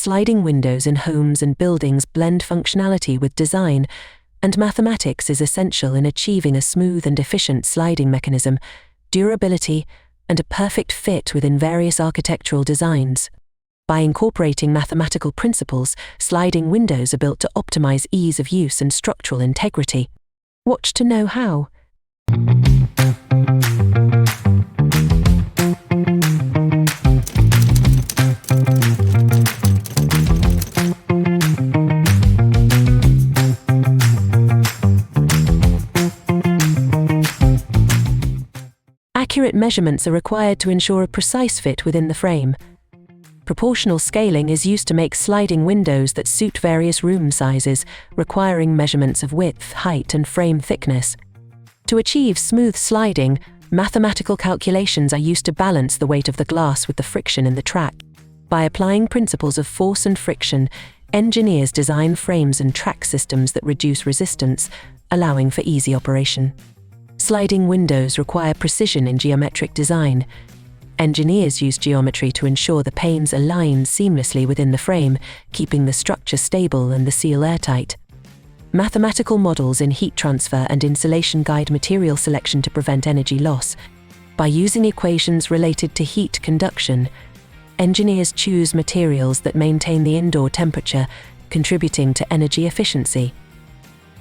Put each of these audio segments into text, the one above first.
sliding windows in homes and buildings blend functionality with design, and mathematics is essential in achieving a smooth and efficient sliding mechanism, durability, and a perfect fit within various architectural designs. By incorporating mathematical principles, sliding windows are built to optimize ease of use and structural integrity. Watch to know how. Accurate measurements are required to ensure a precise fit within the frame. Proportional scaling is used to make sliding windows that suit various room sizes, requiring measurements of width, height, and frame thickness. To achieve smooth sliding, mathematical calculations are used to balance the weight of the glass with the friction in the track. By applying principles of force and friction, engineers design frames and track systems that reduce resistance, allowing for easy operation. Sliding windows require precision in geometric design. Engineers use geometry to ensure the panes align seamlessly within the frame, keeping the structure stable and the seal airtight. Mathematical models in heat transfer and insulation guide material selection to prevent energy loss. By using equations related to heat conduction, engineers choose materials that maintain the indoor temperature, contributing to energy efficiency.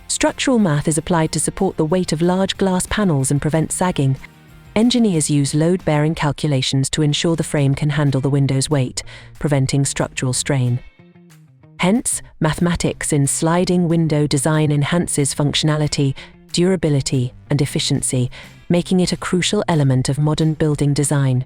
Structural math is applied to support the weight of large glass panels and prevent sagging. Engineers use load-bearing calculations to ensure the frame can handle the window's weight, preventing structural strain. Hence, mathematics in sliding window design enhances functionality, durability, and efficiency, making it a crucial element of modern building design.